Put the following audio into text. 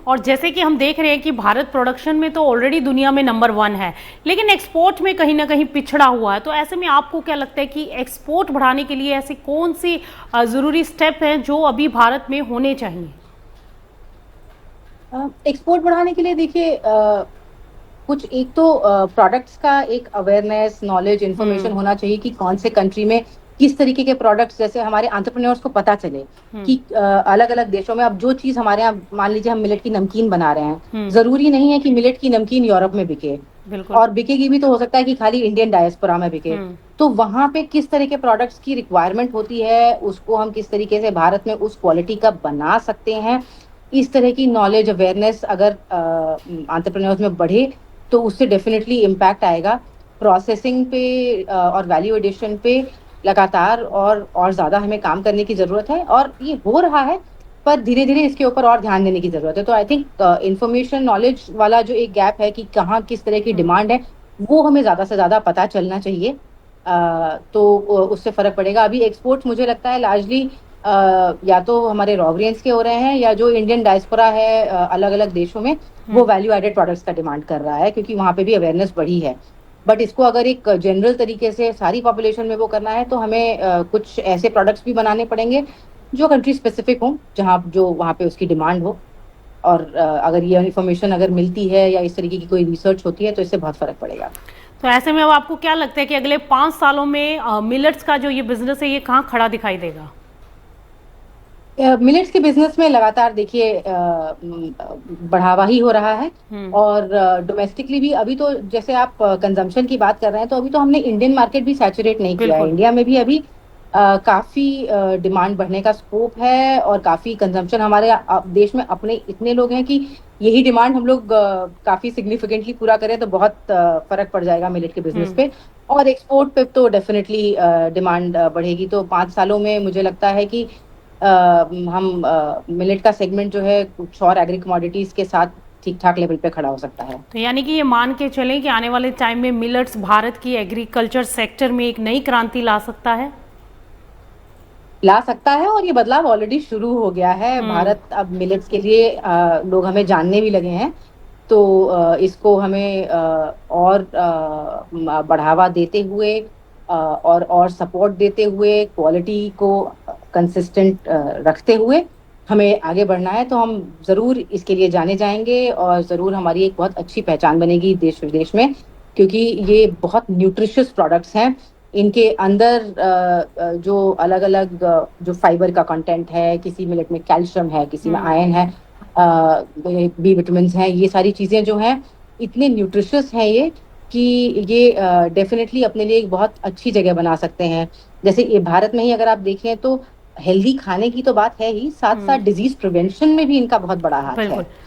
और जैसे कि हम देख रहे हैं कि भारत प्रोडक्शन में तो ऑलरेडी दुनिया में नंबर 1 है, लेकिन एक्सपोर्ट में कहीं ना कहीं पिछड़ा हुआ है। तो ऐसे में आपको क्या लगता है कि एक्सपोर्ट बढ़ाने के लिए ऐसी कौन सी ज़रूरी स्टेप हैं जो अभी भारत में होने चाहिए? एक्सपोर्ट बढ़ाने के लिए देखिए, कुछ एक तो प्रोडक्ट्स का एक अवेयरनेस, नॉलेज, इन्फॉर्मेशन हम्म। होना चाहिए कि कौन से कंट्री में किस तरीके के प्रोडक्ट्स, जैसे हमारे एंटरप्रेन्योर्स को पता चले हम्म। कि अलग अलग देशों में अब जो चीज हमारे यहाँ, मान लीजिए हम मिलेट की नमकीन बना रहे हैं, हम्म। जरूरी नहीं है कि मिलेट की नमकीन यूरोप में बिके, बिल्कुल। और बिकेगी भी तो हो सकता है कि खाली इंडियन डायस्पोरा में बिके। हम्म। तो वहां पे किस तरह के प्रोडक्ट्स की रिक्वायरमेंट होती है, उसको हम किस तरीके से भारत में उस क्वालिटी का बना सकते हैं, इस तरह की नॉलेज, अवेयरनेस अगर एंटरप्रेन्योर्स में बढ़े तो उससे डेफिनेटली इम्पैक्ट आएगा। प्रोसेसिंग पे और वैल्यू एडिशन पे लगातार और ज्यादा हमें काम करने की जरूरत है, और ये हो रहा है, पर धीरे धीरे इसके ऊपर और ध्यान देने की जरूरत है। तो आई थिंक इंफॉर्मेशन नॉलेज वाला जो एक गैप है कि कहाँ किस तरह की हम्म। डिमांड है, वो हमें ज्यादा से ज्यादा पता चलना चाहिए। तो उससे फर्क पड़ेगा। अभी एक्सपोर्ट्स मुझे लगता है लार्जली या तो हमारे रॉवरियंस के हो रहे हैं, या जो इंडियन डायस्पोरा है अलग अलग देशों में, वो हम्म। वैल्यू एडेड प्रोडक्ट्स का डिमांड कर रहा है, क्योंकि वहां पे भी अवेयरनेस बढ़ी है। बट इसको अगर एक जनरल तरीके से सारी पॉपुलेशन में वो करना है, तो हमें कुछ ऐसे प्रोडक्ट्स भी बनाने पड़ेंगे जो कंट्री स्पेसिफिक हो, जहाँ जो वहाँ पे उसकी डिमांड हो। और अगर ये इन्फॉर्मेशन अगर मिलती है या इस तरीके की कोई रिसर्च होती है, तो इससे बहुत फर्क पड़ेगा। तो ऐसे में अब आपको क्या लगता है कि अगले 5 सालों में मिलेट्स का जो ये बिजनेस है ये कहाँ खड़ा दिखाई देगा? मिलेट्स के बिजनेस में लगातार देखिए बढ़ावा ही हो रहा है। हम्म। और डोमेस्टिकली भी अभी तो, जैसे आप कंजम्पशन की बात कर रहे हैं, तो अभी तो हमने इंडियन मार्केट भी सैचुरेट नहीं किया है। बिल्कुल। इंडिया में भी अभी काफी डिमांड बढ़ने का स्कोप है, और काफी कंजम्पशन हमारे देश में अपने इतने लोग हैं कि यही डिमांड हम लोग काफी सिग्निफिकेंटली पूरा करें तो बहुत फर्क पड़ जाएगा मिलेट के बिजनेस हम्म। पे। और एक्सपोर्ट पे तो डेफिनेटली डिमांड बढ़ेगी। तो 5 सालों में मुझे लगता है कि हम मिलेट का सेगमेंट जो है कुछ और एग्री कमोडिटीज के साथ ठीक ठाक लेवल पे खड़ा हो सकता है। तो यानी कि ये मान के चलें कि आने वाले टाइम में मिलेट्स भारत की एग्रीकल्चर सेक्टर में एक नई क्रांति ला सकता है। ला सकता है, और ये बदलाव ऑलरेडी शुरू हो गया है। हम्म। भारत अब मिलेट्स के लिए लोग हमें जानने भी लगे हैं। तो इसको हमें और बढ़ावा देते हुए और सपोर्ट देते हुए, क्वालिटी को कंसिस्टेंट रखते हुए हमें आगे बढ़ना है। तो हम जरूर इसके लिए जाने जाएंगे, और जरूर हमारी एक बहुत अच्छी पहचान बनेगी देश विदेश में, क्योंकि ये बहुत न्यूट्रिशियस प्रोडक्ट्स हैं। इनके अंदर जो अलग अलग जो फाइबर का कंटेंट है, किसी मिलेट में कैल्शियम है, किसी में हम्म। आयरन है, बी विटामिन हैं, ये सारी चीजें जो हैं इतने न्यूट्रिशियस हैं ये, कि ये डेफिनेटली अपने लिए एक बहुत अच्छी जगह बना सकते हैं। जैसे ये भारत में ही अगर आप देखें, तो हेल्दी खाने की तो बात है ही, साथ साथ हम्म। डिजीज प्रिवेंशन में भी इनका बहुत बड़ा हाथ बिल्कुल। है।